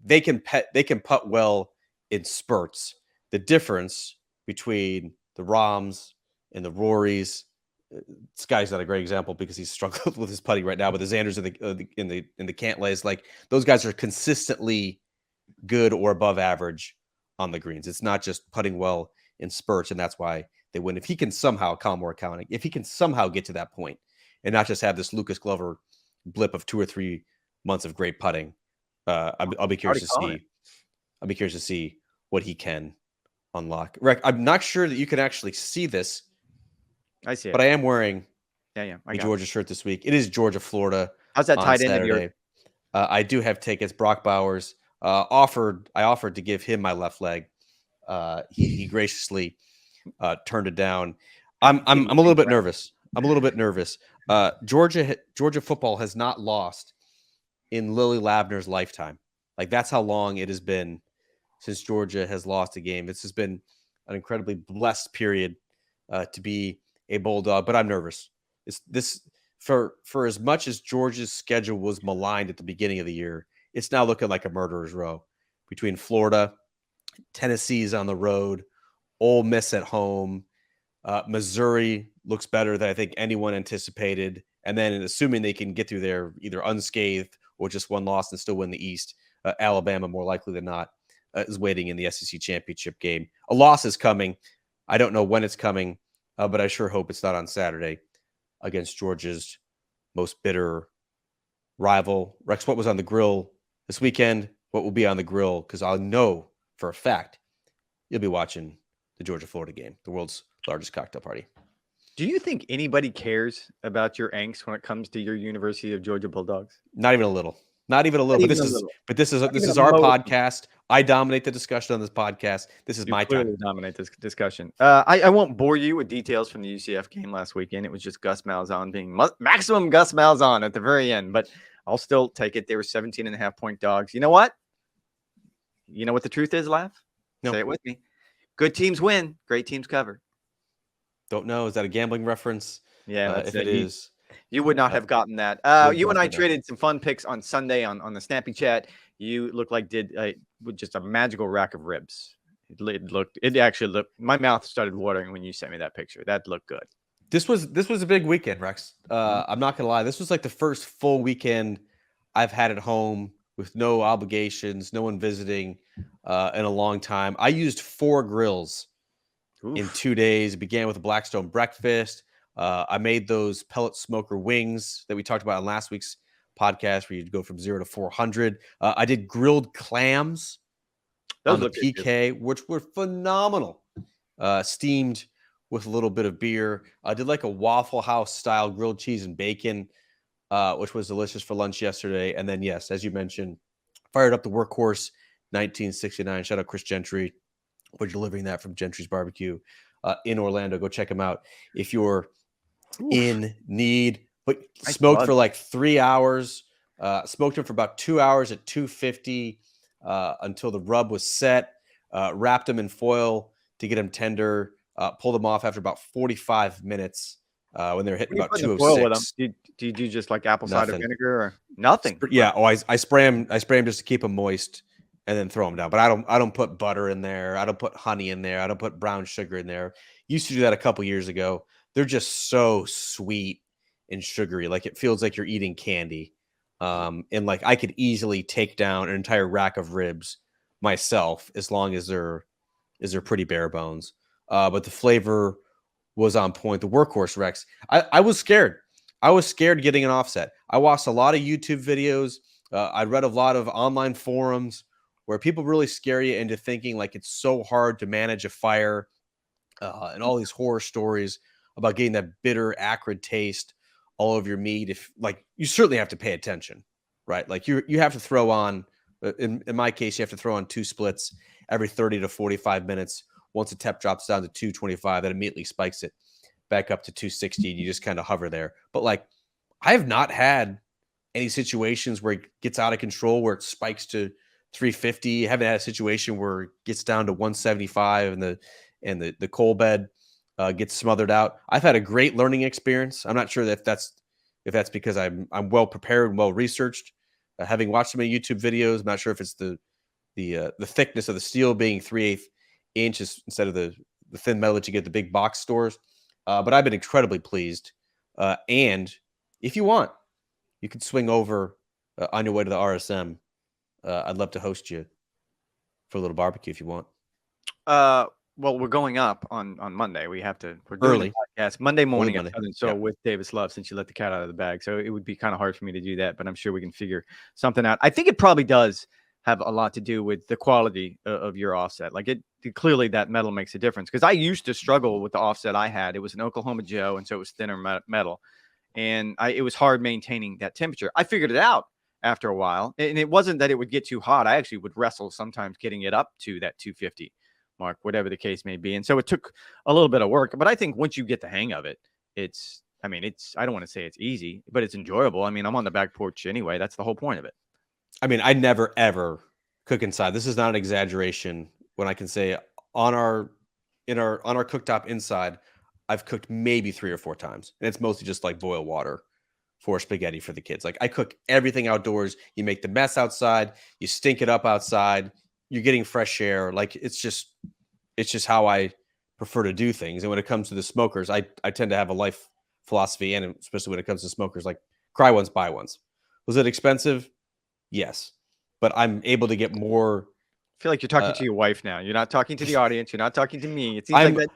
they can putt well in spurts. The difference between the Rahms and the Rorys, Sky's not a great example because he's struggling with his putting right now, but the Xanders in the Cantlays, like those guys are consistently good or above average on the greens. It's not just putting well in spurts, and that's why they win. If he can somehow, Collin Morikawa, if he can somehow get to that point and not just have this Lucas Glover blip of 2 or 3 months of great putting, I'll be curious to see. I'll be curious to see what he can unlock. Rick, I'm not sure that you can actually see this. I see it. But I am wearing a Georgia shirt this week. It is Georgia, Florida. How's that tied into your? I do have tickets. Brock Bowers I offered to give him my left leg. He graciously turned it down. I'm a little bit nervous. Georgia football has not lost in Lily Lavner's lifetime. Like that's how long it has been since Georgia has lost a game. This has been an incredibly blessed period to be a Bulldog, but I'm nervous. For as much as Georgia's schedule was maligned at the beginning of the year, it's now looking like a murderer's row between Florida, Tennessee's on the road, Ole Miss at home, Missouri looks better than I think anyone anticipated, and then assuming they can get through there either unscathed or just one loss and still win the East, Alabama more likely than not is waiting in the SEC championship game. A loss is coming. I don't know when it's coming. But I sure hope it's not on Saturday against Georgia's most bitter rival. Rex, what was on the grill this weekend? What will be on the grill? Because I know for a fact you'll be watching the Georgia-Florida game, the world's largest cocktail party. Do you think anybody cares about your angst when it comes to your University of Georgia Bulldogs? Not even a little. Not even a little. But this is our podcast. I dominate the discussion on this podcast. This is my time. Dominate this discussion. I won't bore you with details from the UCF game last weekend. It was just Gus Malzahn being maximum Gus Malzahn at the very end, but I'll still take it. They were 17.5-point dogs. You know what? You know what the truth is, Lav? No. Say it with me. Good teams win. Great teams cover. Don't know. Is that a gambling reference? Yeah, if it is. You would not have gotten that. You and I traded some fun picks on Sunday on the Snappy Chat. You looked like with just a magical rack of ribs. It actually looked. My mouth started watering when you sent me that picture. That looked good. This was a big weekend, Rex. I'm not gonna lie. This was like the first full weekend I've had at home with no obligations, no one visiting in a long time. I used 4 grills in 2 days. It began with a Blackstone breakfast. I made those pellet smoker wings that we talked about on last week's podcast, where you'd go from 0 to 400. I did grilled clams on the PK, which were phenomenal. Steamed with a little bit of beer. I did like a Waffle House style grilled cheese and bacon, which was delicious for lunch yesterday. And then, yes, as you mentioned, fired up the Workhorse 1969. Shout out Chris Gentry for delivering that from Gentry's Barbecue in Orlando. Go check him out if you're in need. But smoked for like 3 hours. Smoked him for about 2 hours at 250 until the rub was set. Wrapped them in foil to get them tender. Pulled them off after about 45 minutes when they were hitting about 206. Did you do just like apple cider vinegar or nothing? Yeah. Oh, I spray them just to keep them moist, and then throw them down. But I don't put butter in there. I don't put honey in there. I don't put brown sugar in there. Used to do that a couple years ago. They're just so sweet and sugary. Like it feels like you're eating candy. And like I could easily take down an entire rack of ribs myself as long as they're pretty bare bones. But the flavor was on point. The workhorse Rex. I was scared. I was scared getting an offset. I watched a lot of YouTube videos. I read a lot of online forums where people really scare you into thinking like it's so hard to manage a fire, and all these horror stories about getting that bitter, acrid taste all over your meat. If like you certainly have to pay attention, right? Like you have to throw on. In my case, you have to throw on 2 splits every 30 to 45 minutes. Once the temp drops down to 225, that immediately spikes it back up to 260. And you just kind of hover there. But like, I have not had any situations where it gets out of control, where it spikes to 350. I haven't had a situation where it gets down to 175 and the coal bed gets smothered out. I've had a great learning experience. I'm not sure if that's because I'm well prepared and well researched. Having watched so many YouTube videos, I'm not sure if it's the thickness of the steel being 3/8 inches instead of the thin metal that you get at the big box stores. But I've been incredibly pleased. And if you want, you could swing over on your way to the RSM. I'd love to host you for a little barbecue if you want. Well, we're going up on Monday. We're doing Early. the podcast Monday morning at Monday. Southern Soul with Davis Love, since you let the cat out of the bag. So it would be kind of hard for me to do that, but I'm sure we can figure something out. I think it probably does have a lot to do with the quality of your offset. Like clearly that metal makes a difference, because I used to struggle with the offset I had. It was an Oklahoma Joe, and so it was thinner metal, and it was hard maintaining that temperature. I figured it out after a while, and it wasn't that it would get too hot. I actually would wrestle sometimes getting it up to that 250 mark, whatever the case may be. And so it took a little bit of work, but I think once you get the hang of it, I don't want to say it's easy, but it's enjoyable. I mean, I'm on the back porch anyway. That's the whole point of it. I mean, I never, ever cook inside. This is not an exaggeration when I can say on our cooktop inside, I've cooked maybe 3 or 4 times. And it's mostly just like boil water for spaghetti for the kids. Like I cook everything outdoors. You make the mess outside, you stink it up outside, you're getting fresh air. Like it's just how I prefer to do things. And when it comes to the smokers, I tend to have a life philosophy, and especially when it comes to smokers, like cry once, buy once. Was it expensive? Yes. But I'm able to get more. I feel like you're talking to your wife now. You're not talking to the audience. You're not talking to me. It seems like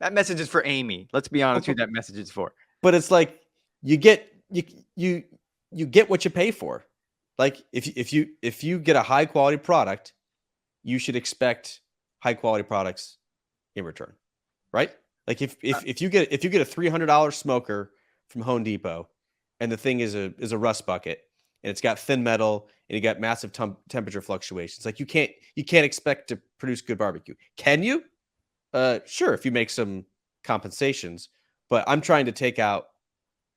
that message is for Amy. Let's be honest who that message is for. But it's like you get what you pay for. Like if you get a high quality product, you should expect high quality products in return, right? Like if you get a $300 smoker from Home Depot, and the thing is a rust bucket, and it's got thin metal, and you got massive temperature fluctuations, like you can't expect to produce good barbecue. Can you? Sure, if you make some compensations, but I'm trying to take out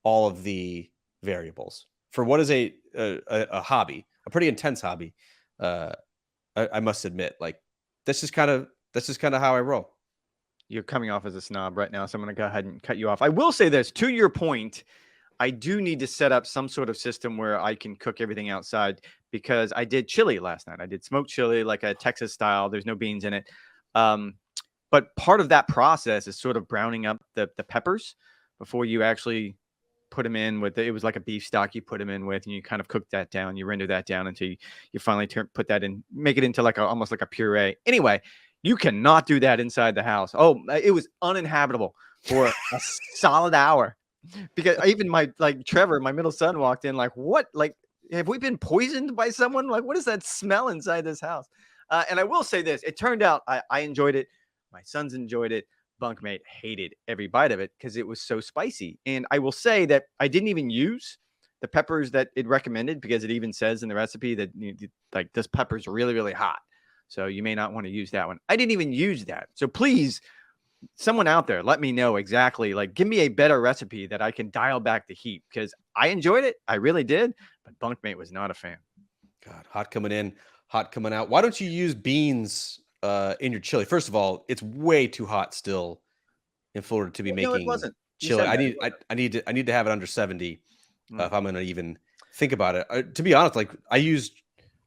all of the variables for what is a hobby, a pretty intense hobby. I must admit, like that's just kind of how I roll. You're coming off as a snob right now, so I'm going to go ahead and cut you off. I will say this, to your point, I do need to set up some sort of system where I can cook everything outside, because I did chili last night. I did smoked chili, like a Texas style. There's no beans in it. But part of that process is sort of browning up the peppers before you actually put them in with it was like a beef stock you put them in with, and you kind of cook that down. You render that down until you finally put that in, make it into like almost like a puree. Anyway, you cannot do that inside the house. Oh, it was uninhabitable for a solid hour, because even Trevor, my middle son, walked in like, what? Like, have we been poisoned by someone? Like, what is that smell inside this house? And I will say this, it turned out I enjoyed it. My sons enjoyed it. Bunkmate hated every bite of it because it was so spicy. And I will say that I didn't even use the peppers that it recommended, because it even says in the recipe that like this pepper's really, really hot. So you may not want to use that one. I didn't even use that. So please, someone out there, let me know exactly, like give me a better recipe that I can dial back the heat, because I enjoyed it. I really did. But Bunkmate was not a fan. God, hot coming in, hot coming out. Why don't you use beans in your chili? First of all, it's way too hot still in Florida to be making it wasn't. chili. I need to have it under 70 if I'm going to even think about it. To be honest, like I used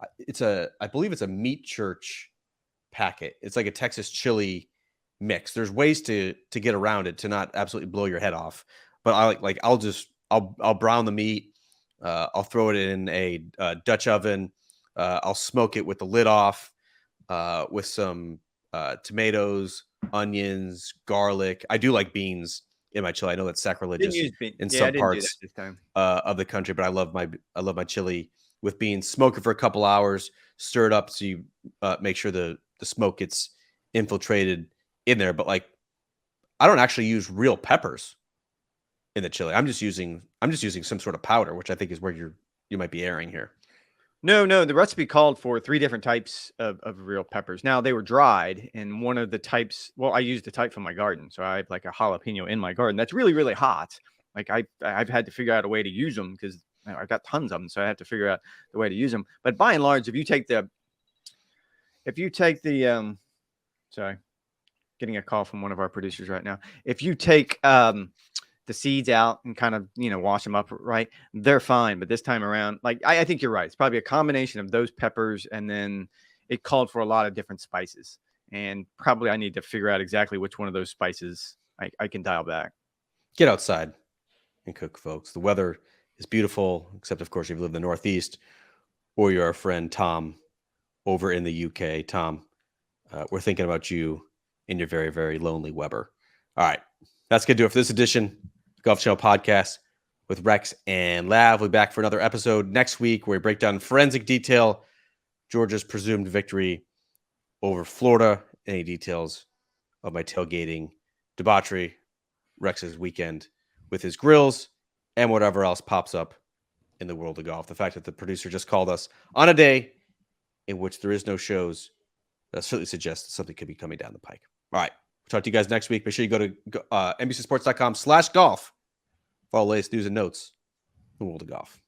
I believe it's a meat church packet. It's like a Texas chili mix. There's ways to get around it to not absolutely blow your head off. But I'll brown the meat. I'll throw it in a Dutch oven. I'll smoke it with the lid off, with some tomatoes, onions, garlic. I do like beans in my chili. I know that's sacrilegious in some parts of the country, but I love my chili with beans. Smoke it for a couple hours, stir it up so you make sure the smoke gets infiltrated in there. But like, I don't actually use real peppers in the chili. I'm just using some sort of powder, which I think is where you might be erring here. No, the recipe called for 3 different types of real peppers. Now, they were dried, and one of the types, well, I used the type from my garden. So I have like a jalapeno in my garden that's really, really hot. Like I've had to figure out a way to use them because I've got tons of them. So I have to figure out the way to use them. But by and large, if you take the sorry, getting a call from one of our producers right now. If you take the seeds out and kind of, wash them up right, they're fine. But this time around, like, I think you're right. It's probably a combination of those peppers, and then it called for a lot of different spices. And probably I need to figure out exactly which one of those spices I can dial back. Get outside and cook, folks. The weather is beautiful, except, of course, if you live in the Northeast or you're our friend Tom over in the UK. Tom, we're thinking about you in your very, very lonely Weber. All right. That's going to do it for this edition Golf Channel Podcast with Rex and Lav. We'll be back for another episode next week where we break down in forensic detail Georgia's presumed victory over Florida, any details of my tailgating debauchery, Rex's weekend with his grills, and whatever else pops up in the world of golf. The fact that the producer just called us on a day in which there is no shows certainly suggests that something could be coming down the pike. All right. We'll talk to you guys next week. Make sure you go to NBCsports.com/golf for all the latest news and notes in the world of golf.